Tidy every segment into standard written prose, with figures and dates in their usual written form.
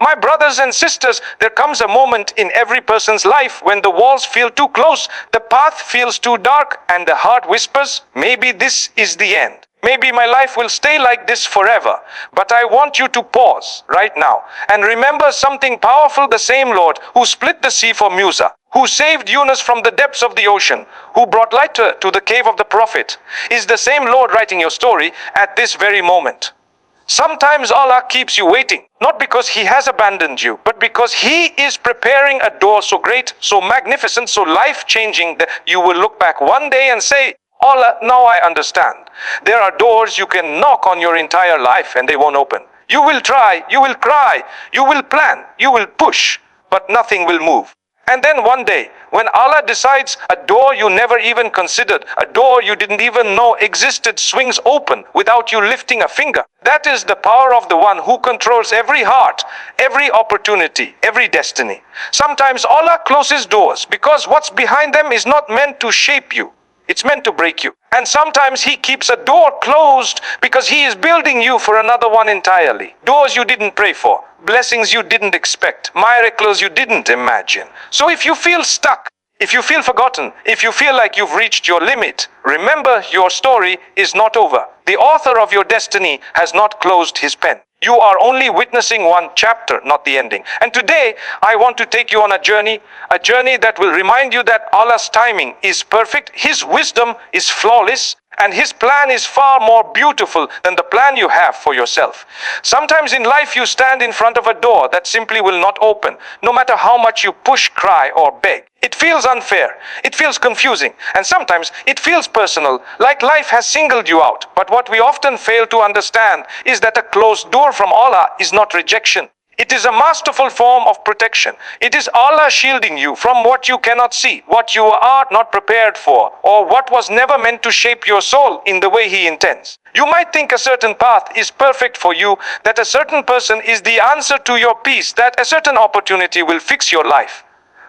My brothers and sisters, there comes a moment in every person's life when the walls feel too close, the path feels too dark, and the heart whispers, maybe this is the end. Maybe my life will stay like this forever. But I want you to pause right now and remember something powerful. The same Lord who split the sea for Musa, who saved Yunus from the depths of the ocean, who brought light to the cave of the prophet, is the same Lord writing your story at this very moment. Sometimes Allah keeps you waiting, not because He has abandoned you, but because He is preparing a door so great, so magnificent, so life-changing that you will look back one day and say, Allah, now I understand. There are doors you can knock on your entire life and they won't open. You will try, you will cry, you will plan, you will push, but nothing will move. And then one day, when Allah decides a door you never even considered, a door you didn't even know existed, swings open without you lifting a finger. That is the power of the one who controls every heart, every opportunity, every destiny. Sometimes Allah closes doors because what's behind them is not meant to shape you. It's meant to break you. And sometimes He keeps a door closed because He is building you for another one entirely. Doors you didn't pray for, blessings you didn't expect, miracles you didn't imagine. So if you feel stuck, if you feel forgotten, if you feel like you've reached your limit, remember your story is not over. The author of your destiny has not closed his pen. You are only witnessing one chapter, not the ending. And today, I want to take you on a journey that will remind you that Allah's timing is perfect, His wisdom is flawless, and His plan is far more beautiful than the plan you have for yourself. Sometimes in life you stand in front of a door that simply will not open, no matter how much you push, cry, or beg. It feels unfair, it feels confusing, and sometimes it feels personal, like life has singled you out. But what we often fail to understand is that a closed door from Allah is not rejection. It is a masterful form of protection. It is Allah shielding you from what you cannot see, what you are not prepared for, or what was never meant to shape your soul in the way He intends. You might think a certain path is perfect for you, that a certain person is the answer to your peace, that a certain opportunity will fix your life.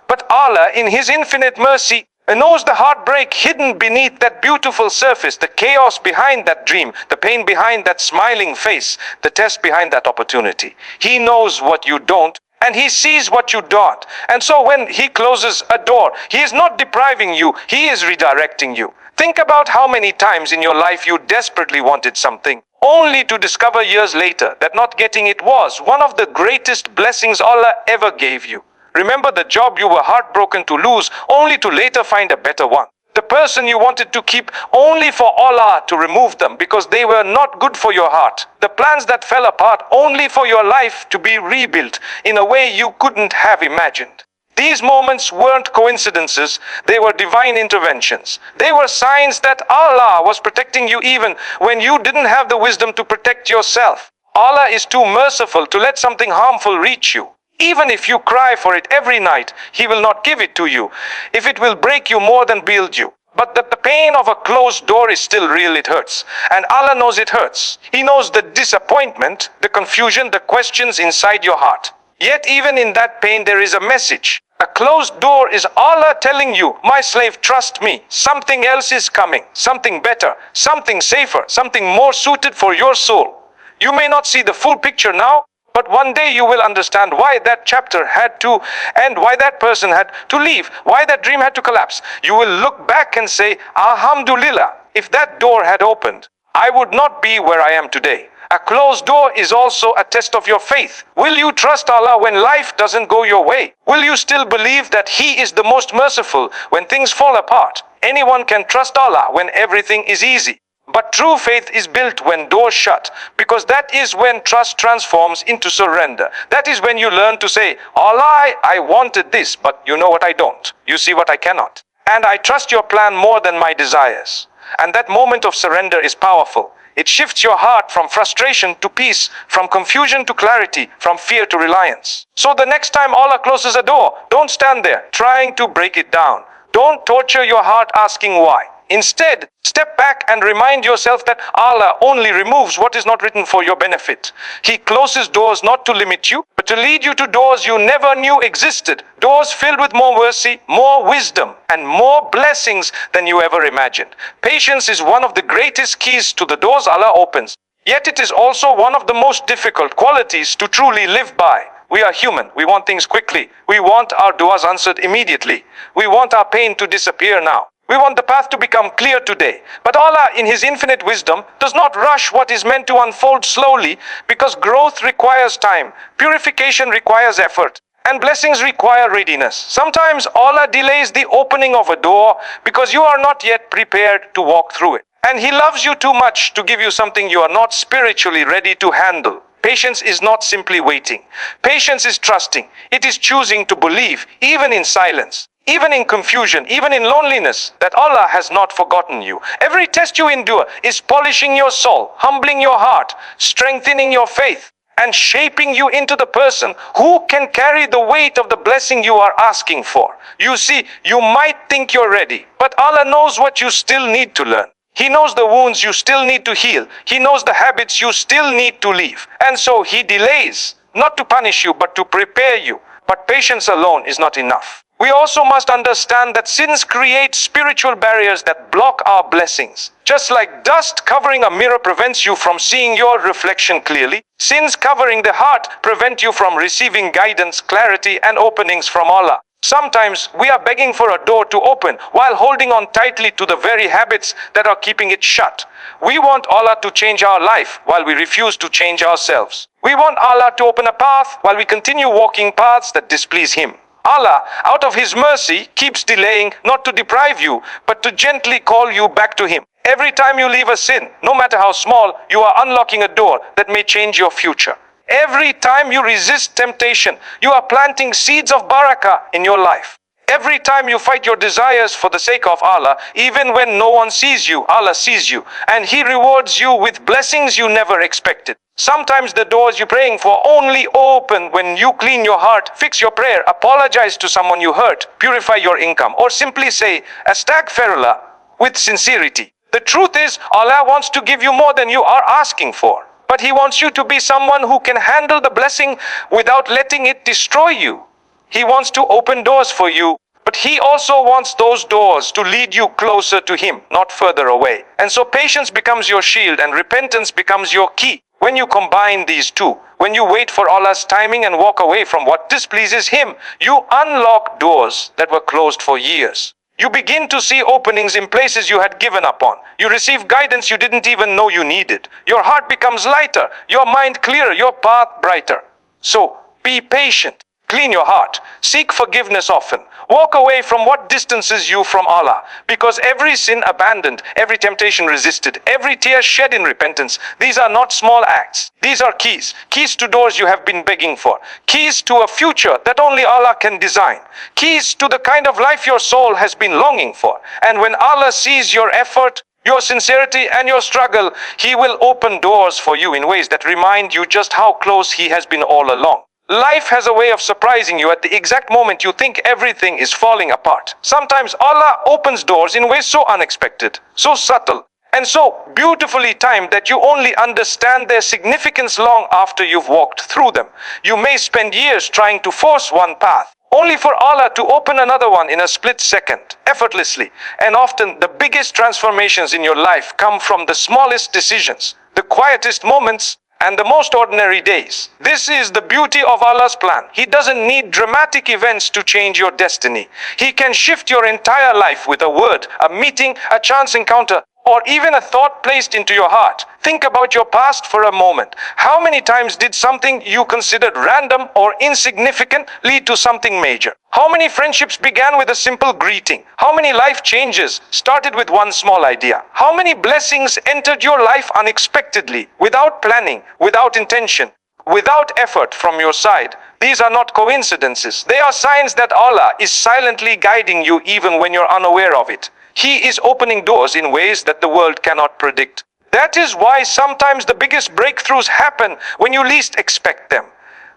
But Allah, in His infinite mercy, knows the heartbreak hidden beneath that beautiful surface, the chaos behind that dream, the pain behind that smiling face, the test behind that opportunity. He knows what you don't, and He sees what you don't. And so when He closes a door, He is not depriving you, He is redirecting you. Think about how many times in your life you desperately wanted something, only to discover years later that not getting it was one of the greatest blessings Allah ever gave you. Remember the job you were heartbroken to lose, only to later find a better one. The person you wanted to keep, only for Allah to remove them because they were not good for your heart. The plans that fell apart, only for your life to be rebuilt in a way you couldn't have imagined. These moments weren't coincidences, they were divine interventions. They were signs that Allah was protecting you even when you didn't have the wisdom to protect yourself. Allah is too merciful to let something harmful reach you. Even if you cry for it every night, He will not give it to you, if it will break you more than build you. But the pain of a closed door is still real, it hurts. And Allah knows it hurts. He knows the disappointment, the confusion, the questions inside your heart. Yet even in that pain there is a message. A closed door is Allah telling you, my slave, trust me, something else is coming, something better, something safer, something more suited for your soul. You may not see the full picture now, but one day you will understand why that chapter had to end, why that person had to leave, why that dream had to collapse. You will look back and say, Alhamdulillah, if that door had opened, I would not be where I am today. A closed door is also a test of your faith. Will you trust Allah when life doesn't go your way? Will you still believe that He is the most merciful when things fall apart? Anyone can trust Allah when everything is easy. But true faith is built when doors shut, because that is when trust transforms into surrender. That is when you learn to say, Allah, I wanted this, but you know what I don't. You see what I cannot. And I trust your plan more than my desires. And that moment of surrender is powerful. It shifts your heart from frustration to peace, from confusion to clarity, from fear to reliance. So the next time Allah closes a door, don't stand there trying to break it down. Don't torture your heart asking why. Instead, step back and remind yourself that Allah only removes what is not written for your benefit. He closes doors not to limit you, but to lead you to doors you never knew existed. Doors filled with more mercy, more wisdom, and more blessings than you ever imagined. Patience is one of the greatest keys to the doors Allah opens. Yet it is also one of the most difficult qualities to truly live by. We are human. We want things quickly. We want our du'as answered immediately. We want our pain to disappear now. We want the path to become clear today. But Allah, in His infinite wisdom, does not rush what is meant to unfold slowly, because growth requires time, purification requires effort, and blessings require readiness. Sometimes Allah delays the opening of a door because you are not yet prepared to walk through it. And He loves you too much to give you something you are not spiritually ready to handle. Patience is not simply waiting. Patience is trusting. It is choosing to believe, even in silence, even in confusion, even in loneliness, that Allah has not forgotten you. Every test you endure is polishing your soul, humbling your heart, strengthening your faith, and shaping you into the person who can carry the weight of the blessing you are asking for. You see, you might think you're ready, but Allah knows what you still need to learn. He knows the wounds you still need to heal. He knows the habits you still need to leave. And so He delays, not to punish you, but to prepare you. But patience alone is not enough. We also must understand that sins create spiritual barriers that block our blessings. Just like dust covering a mirror prevents you from seeing your reflection clearly, sins covering the heart prevent you from receiving guidance, clarity, and openings from Allah. Sometimes we are begging for a door to open while holding on tightly to the very habits that are keeping it shut. We want Allah to change our life while we refuse to change ourselves. We want Allah to open a path while we continue walking paths that displease Him. Allah, out of His mercy, keeps delaying, not to deprive you, but to gently call you back to Him. Every time you leave a sin, no matter how small, you are unlocking a door that may change your future. Every time you resist temptation, you are planting seeds of barakah in your life. Every time you fight your desires for the sake of Allah, even when no one sees you, Allah sees you, and He rewards you with blessings you never expected. Sometimes the doors you're praying for only open when you clean your heart, fix your prayer, apologize to someone you hurt, purify your income, or simply say astaghfirullah with sincerity. The truth is, Allah wants to give you more than you are asking for. But He wants you to be someone who can handle the blessing without letting it destroy you. He wants to open doors for you, but He also wants those doors to lead you closer to Him, not further away. And so patience becomes your shield and repentance becomes your key. When you combine these two, when you wait for Allah's timing and walk away from what displeases Him, you unlock doors that were closed for years. You begin to see openings in places you had given up on. You receive guidance you didn't even know you needed. Your heart becomes lighter, your mind clearer, your path brighter. So be patient. Clean your heart. Seek forgiveness often. Walk away from what distances you from Allah. Because every sin abandoned, every temptation resisted, every tear shed in repentance, these are not small acts. These are keys. Keys to doors you have been begging for. Keys to a future that only Allah can design. Keys to the kind of life your soul has been longing for. And when Allah sees your effort, your sincerity, and your struggle, He will open doors for you in ways that remind you just how close He has been all along. Life has a way of surprising you at the exact moment you think everything is falling apart. Sometimes Allah opens doors in ways so unexpected, so subtle, and so beautifully timed that you only understand their significance long after you've walked through them. You may spend years trying to force one path, only for Allah to open another one in a split second, effortlessly. And often the biggest transformations in your life come from the smallest decisions, the quietest moments, and the most ordinary days. This is the beauty of Allah's plan. He doesn't need dramatic events to change your destiny. He can shift your entire life with a word, a meeting, a chance encounter, or even a thought placed into your heart. Think about your past for a moment. How many times did something you considered random or insignificant lead to something major? How many friendships began with a simple greeting? How many life changes started with one small idea? How many blessings entered your life unexpectedly, without planning, without intention, without effort from your side? These are not coincidences. They are signs that Allah is silently guiding you even when you're unaware of it. He is opening doors in ways that the world cannot predict. That is why sometimes the biggest breakthroughs happen when you least expect them.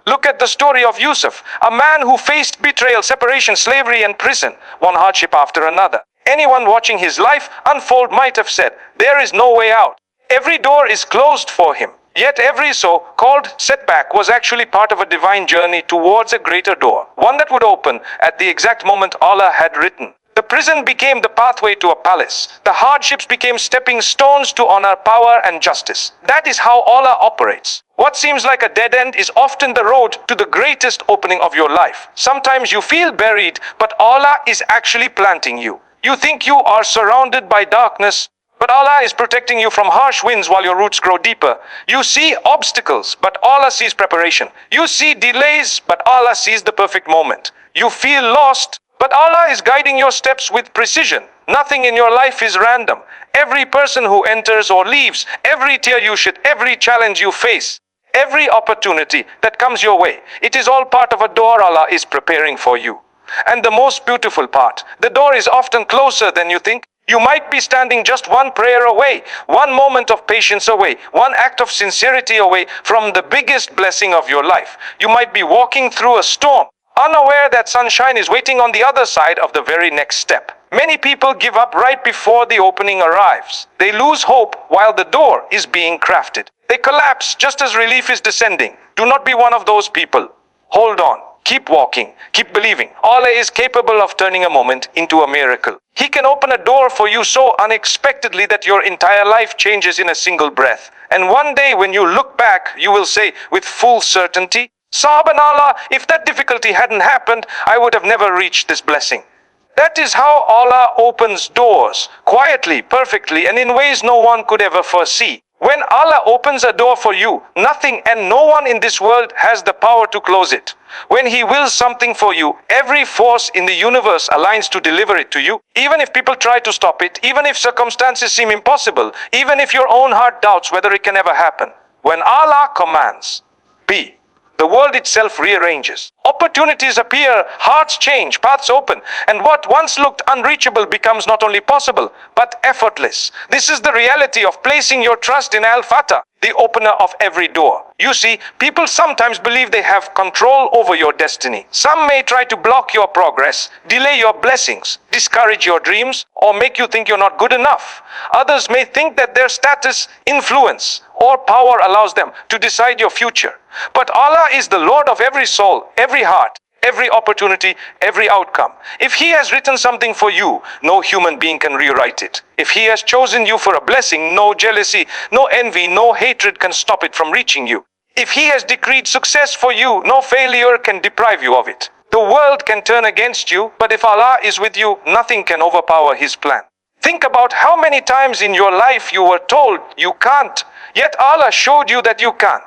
Look at the story of Yusuf, a man who faced betrayal, separation, slavery, and prison, one hardship after another. Anyone watching his life unfold might have said, there is no way out. Every door is closed for him. Yet every so-called setback was actually part of a divine journey towards a greater door, one that would open at the exact moment Allah had written. The prison became the pathway to a palace. The hardships became stepping stones to honor, power, and justice. That is how Allah operates. What seems like a dead end is often the road to the greatest opening of your life. Sometimes you feel buried, but Allah is actually planting you. You think you are surrounded by darkness, but Allah is protecting you from harsh winds while your roots grow deeper. You see obstacles, but Allah sees preparation. You see delays, but Allah sees the perfect moment. You feel lost, but Allah is guiding your steps with precision. Nothing in your life is random. Every person who enters or leaves, every tear you shed, every challenge you face, every opportunity that comes your way, it is all part of a door Allah is preparing for you. And the most beautiful part, the door is often closer than you think. You might be standing just one prayer away, one moment of patience away, one act of sincerity away from the biggest blessing of your life. You might be walking through a storm, unaware that sunshine is waiting on the other side of the very next step. Many people give up right before the opening arrives. They lose hope while the door is being crafted. They collapse just as relief is descending. Do not be one of those people. Hold on. Keep walking. Keep believing. Allah is capable of turning a moment into a miracle. He can open a door for you so unexpectedly that your entire life changes in a single breath. And one day when you look back, you will say with full certainty, Subhanallah, if that difficulty hadn't happened, I would have never reached this blessing. That is how Allah opens doors, quietly, perfectly, and in ways no one could ever foresee. When Allah opens a door for you, nothing and no one in this world has the power to close it. When He wills something for you, every force in the universe aligns to deliver it to you. Even if people try to stop it, even if circumstances seem impossible, even if your own heart doubts whether it can ever happen. When Allah commands, be, the world itself rearranges. Opportunities appear, hearts change, paths open, and what once looked unreachable becomes not only possible, but effortless. This is the reality of placing your trust in Al-Fatah, the opener of every door. You see, people sometimes believe they have control over your destiny. Some may try to block your progress, delay your blessings, discourage your dreams, or make you think you're not good enough. Others may think that their status, influence, or power allows them to decide your future. But Allah is the Lord of every soul, every heart, every opportunity, every outcome. If He has written something for you, no human being can rewrite it. If He has chosen you for a blessing, no jealousy, no envy, no hatred can stop it from reaching you. If He has decreed success for you, no failure can deprive you of it. The world can turn against you, but if Allah is with you, nothing can overpower His plan. Think about how many times in your life you were told you can't, yet Allah showed you that you can.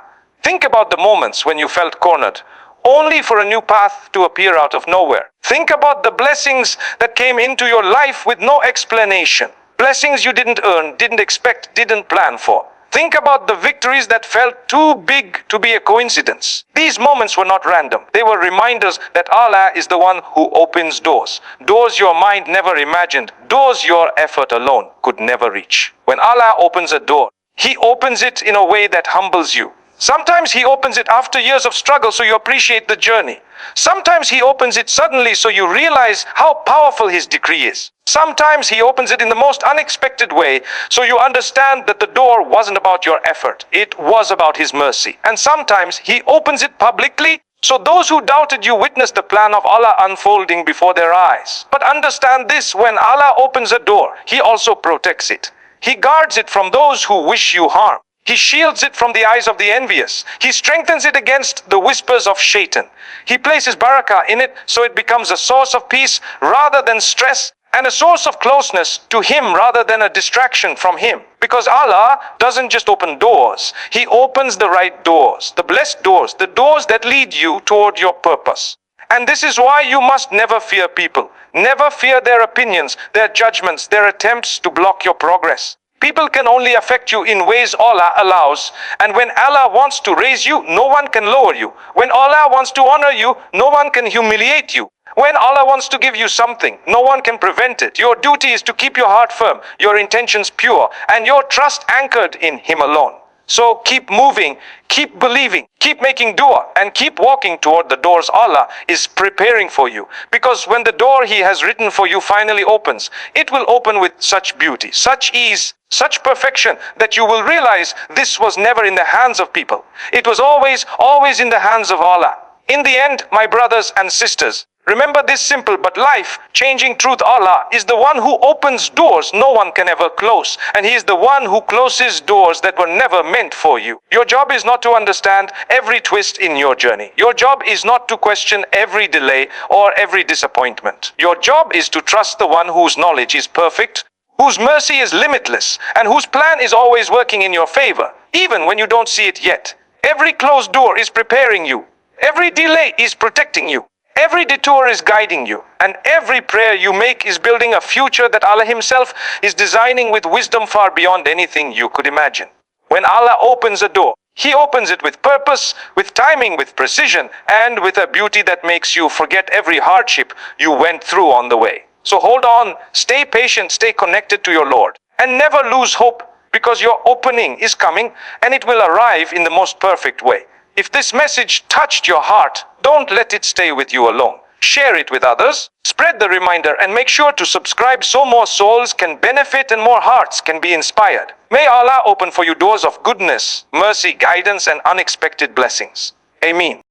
Think about the moments when you felt cornered, only for a new path to appear out of nowhere. Think about the blessings that came into your life with no explanation. Blessings you didn't earn, didn't expect, didn't plan for. Think about the victories that felt too big to be a coincidence. These moments were not random. They were reminders that Allah is the one who opens doors. Doors your mind never imagined. Doors your effort alone could never reach. When Allah opens a door, He opens it in a way that humbles you. Sometimes He opens it after years of struggle so you appreciate the journey. Sometimes He opens it suddenly so you realize how powerful His decree is. Sometimes He opens it in the most unexpected way so you understand that the door wasn't about your effort. It was about His mercy. And sometimes He opens it publicly so those who doubted you witness the plan of Allah unfolding before their eyes. But understand this, when Allah opens a door, He also protects it. He guards it from those who wish you harm. He shields it from the eyes of the envious. He strengthens it against the whispers of Shaitan. He places barakah in it so it becomes a source of peace rather than stress, and a source of closeness to Him rather than a distraction from Him. Because Allah doesn't just open doors, He opens the right doors, the blessed doors, the doors that lead you toward your purpose. And this is why you must never fear people. Never fear their opinions, their judgments, their attempts to block your progress. People can only affect you in ways Allah allows, and when Allah wants to raise you, no one can lower you. When Allah wants to honor you, no one can humiliate you. When Allah wants to give you something, no one can prevent it. Your duty is to keep your heart firm, your intentions pure, and your trust anchored in Him alone. So keep moving, keep believing, keep making dua, and keep walking toward the doors Allah is preparing for you. Because when the door He has written for you finally opens, it will open with such beauty, such ease, such perfection, that you will realize this was never in the hands of people. It was always in the hands of Allah. In the end, my brothers and sisters, Remember this simple but life-changing truth: Allah is the one who opens doors no one can ever close, and He is the one who closes doors that were never meant for you. Your job is not to understand every twist in your journey. Your job is not to question every delay or every disappointment. Your job is to trust the one whose knowledge is perfect, whose mercy is limitless, and whose plan is always working in your favor, even when you don't see it yet. Every closed door is preparing you. Every delay is protecting you. Every detour is guiding you, and every prayer you make is building a future that Allah Himself is designing with wisdom far beyond anything you could imagine. When Allah opens a door, He opens it with purpose, with timing, with precision, and with a beauty that makes you forget every hardship you went through on the way. So hold on, stay patient, stay connected to your Lord, and never lose hope, because your opening is coming and it will arrive in the most perfect way. If this message touched your heart, don't let it stay with you alone. Share it with others, spread the reminder, and make sure to subscribe so more souls can benefit and more hearts can be inspired. May Allah open for you doors of goodness, mercy, guidance, and unexpected blessings. Ameen.